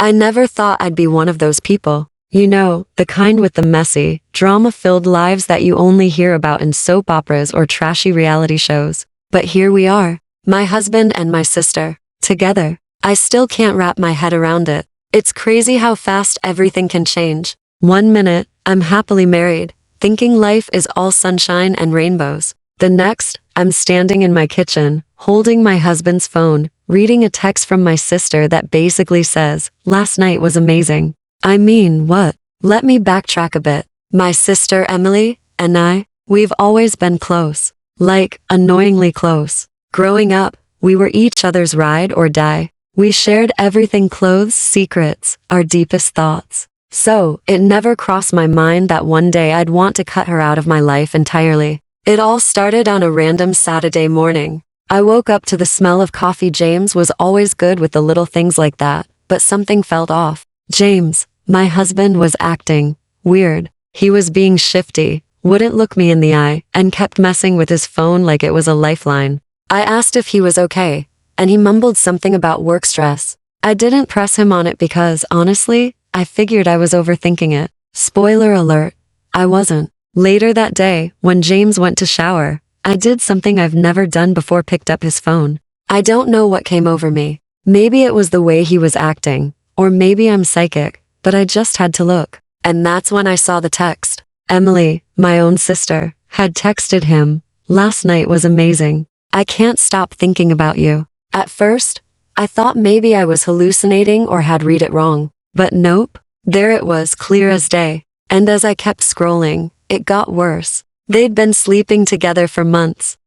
I never thought I'd be one of those people. You know, the kind with the messy, drama-filled lives that you only hear about in soap operas or trashy reality shows. But here we are, my husband and my sister, together. I still can't wrap my head around it. It's crazy how fast everything can change. One minute, I'm happily married, thinking life is all sunshine and rainbows. The next, I'm standing in my kitchen, holding my husband's phone, reading a text from my sister that basically says, "Last night was amazing." I mean, what? Let me backtrack a bit. My sister Emily and I, we've always been close. Like, annoyingly close. Growing up, we were each other's ride or die. We shared everything: clothes, secrets, our deepest thoughts. So, it never crossed my mind that one day I'd want to cut her out of my life entirely. It all started on a random Saturday morning. I woke up to the smell of coffee. James was always good with the little things like that, but something felt off. James, my husband, was acting weird. He was being shifty, wouldn't look me in the eye, and kept messing with his phone like it was a lifeline. I asked if he was okay, and he mumbled something about work stress. I didn't press him on it because, honestly, I figured I was overthinking it. Spoiler alert, I wasn't. Later that day, when James went to shower, I did something I've never done before: picked up his phone. I don't know what came over me. Maybe it was the way he was acting, or maybe I'm psychic, but I just had to look. And that's when I saw the text. Emily, my own sister, had texted him, "Last night was amazing. I can't stop thinking about you." At first, I thought maybe I was hallucinating or had read it wrong. But nope, there it was, clear as day. And as I kept scrolling, it got worse. They'd been sleeping together for months,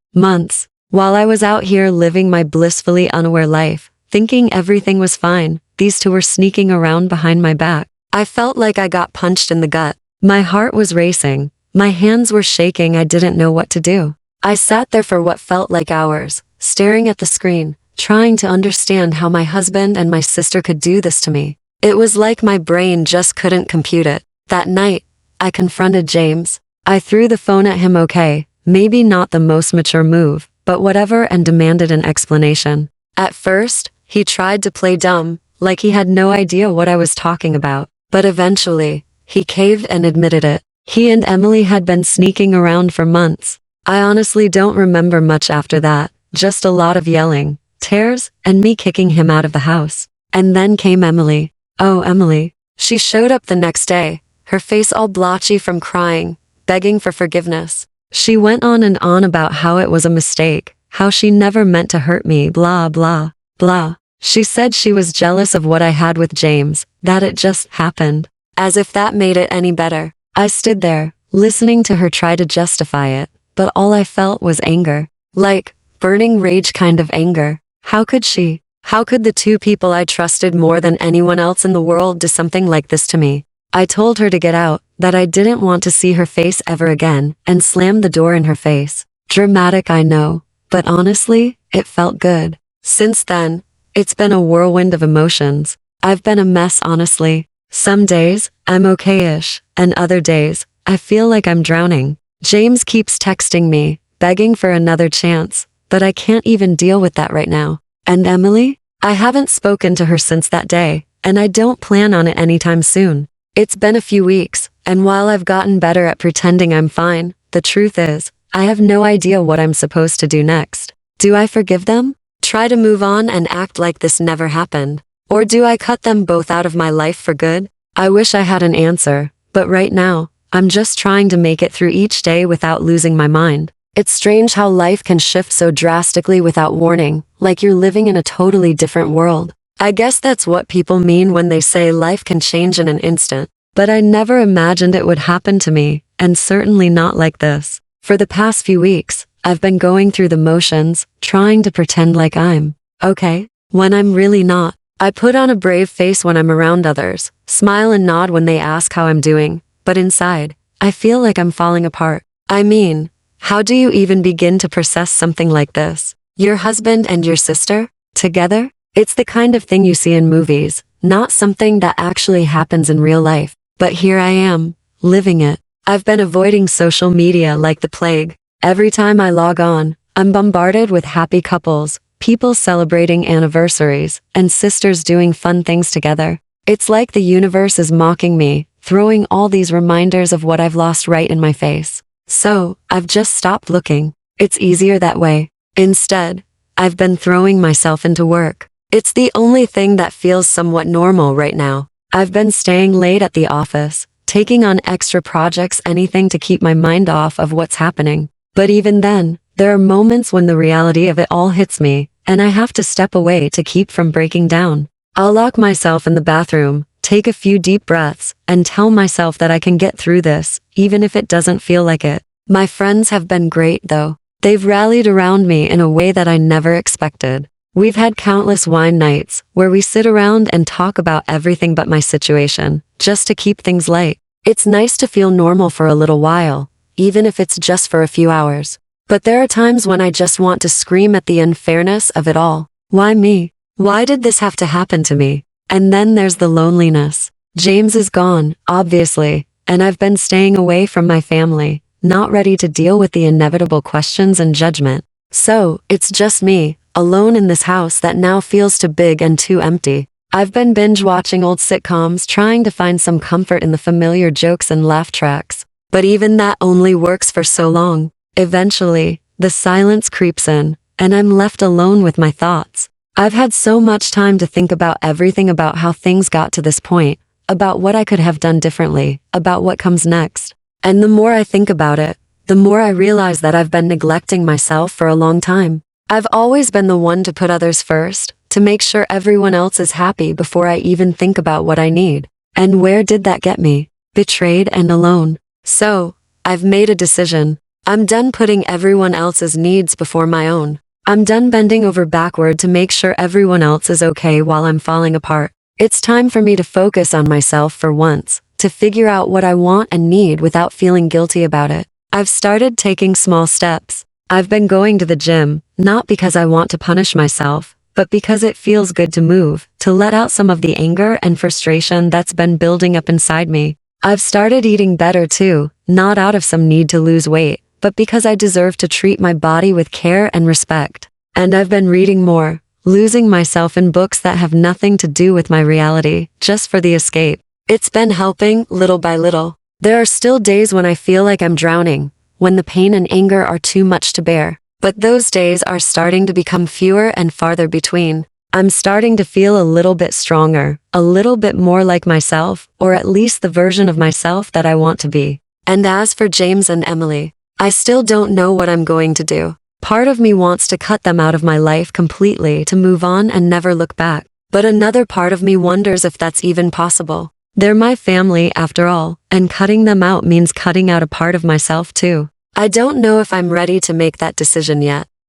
while I was out here living my blissfully unaware life, thinking everything was fine. These two were sneaking around behind my back. I felt like I got punched in the gut. My heart was racing. My hands were shaking. I didn't know what to do. I sat there for what felt like hours, staring at the screen, trying to understand how my husband and my sister could do this to me. It was like my brain just couldn't compute it. That night, I confronted James. I threw the phone at him. Okay, maybe not the most mature move, but whatever, and demanded an explanation. At first, he tried to play dumb, like he had no idea what I was talking about. But eventually, he caved and admitted it. He and Emily had been sneaking around for months. I honestly don't remember much after that, just a lot of yelling, tears, and me kicking him out of the house. And then came Emily. Oh, Emily. She showed up the next day, her face all blotchy from crying, begging for forgiveness. She went on and on about how it was a mistake, how she never meant to hurt me, blah, blah, blah. She said she was jealous of what I had with James, that it just happened. As if that made it any better. I stood there, listening to her try to justify it, but all I felt was anger. Like, burning rage kind of anger. How could she? How could the two people I trusted more than anyone else in the world do something like this to me? I told her to get out, that I didn't want to see her face ever again, and slammed the door in her face. Dramatic, I know, but honestly, it felt good. Since then, it's been a whirlwind of emotions. I've been a mess, honestly. Some days, I'm okay-ish, and other days, I feel like I'm drowning. James keeps texting me, begging for another chance, but I can't even deal with that right now. And Emily? I haven't spoken to her since that day, and I don't plan on it anytime soon. It's been a few weeks, and while I've gotten better at pretending I'm fine, the truth is, I have no idea what I'm supposed to do next. Do I forgive them? Try to move on and act like this never happened? Or do I cut them both out of my life for good? I wish I had an answer, but right now, I'm just trying to make it through each day without losing my mind. It's strange how life can shift so drastically without warning, like you're living in a totally different world. I guess that's what people mean when they say life can change in an instant. But I never imagined it would happen to me, and certainly not like this. For the past few weeks, I've been going through the motions, trying to pretend like I'm okay, when I'm really not. I put on a brave face when I'm around others, smile and nod when they ask how I'm doing, but inside, I feel like I'm falling apart. I mean, how do you even begin to process something like this? Your husband and your sister? Together? It's the kind of thing you see in movies, not something that actually happens in real life. But here I am, living it. I've been avoiding social media like the plague. Every time I log on, I'm bombarded with happy couples, people celebrating anniversaries, and sisters doing fun things together. It's like the universe is mocking me, throwing all these reminders of what I've lost right in my face. So, I've just stopped looking. It's easier that way. Instead, I've been throwing myself into work. It's the only thing that feels somewhat normal right now. I've been staying late at the office, taking on extra projects, anything to keep my mind off of what's happening. But even then, there are moments when the reality of it all hits me, and I have to step away to keep from breaking down. I'll lock myself in the bathroom, take a few deep breaths, and tell myself that I can get through this, even if it doesn't feel like it. My friends have been great though. They've rallied around me in a way that I never expected. We've had countless wine nights, where we sit around and talk about everything but my situation, just to keep things light. It's nice to feel normal for a little while, even if it's just for a few hours. But there are times when I just want to scream at the unfairness of it all. Why me? Why did this have to happen to me? And then there's the loneliness. James is gone, obviously, and I've been staying away from my family, not ready to deal with the inevitable questions and judgment. So, it's just me, alone in this house that now feels too big and too empty. I've been binge-watching old sitcoms, trying to find some comfort in the familiar jokes and laugh tracks. But even that only works for so long. Eventually, the silence creeps in, and I'm left alone with my thoughts. I've had so much time to think about everything, about how things got to this point, about what I could have done differently, about what comes next. And the more I think about it, the more I realize that I've been neglecting myself for a long time. I've always been the one to put others first, to make sure everyone else is happy before I even think about what I need. And where did that get me? Betrayed and alone. So, I've made a decision. I'm done putting everyone else's needs before my own. I'm done bending over backward to make sure everyone else is okay while I'm falling apart. It's time for me to focus on myself for once, to figure out what I want and need without feeling guilty about it. I've started taking small steps. I've been going to the gym, not because I want to punish myself, but because it feels good to move, to let out some of the anger and frustration that's been building up inside me. I've started eating better too, not out of some need to lose weight, but because I deserve to treat my body with care and respect. And I've been reading more, losing myself in books that have nothing to do with my reality, just for the escape. It's been helping, little by little. There are still days when I feel like I'm drowning, when the pain and anger are too much to bear. But those days are starting to become fewer and farther between. I'm starting to feel a little bit stronger, a little bit more like myself, or at least the version of myself that I want to be. And as for James and Emily, I still don't know what I'm going to do. Part of me wants to cut them out of my life completely, to move on and never look back. But another part of me wonders if that's even possible. They're my family after all, and cutting them out means cutting out a part of myself too. I don't know if I'm ready to make that decision yet.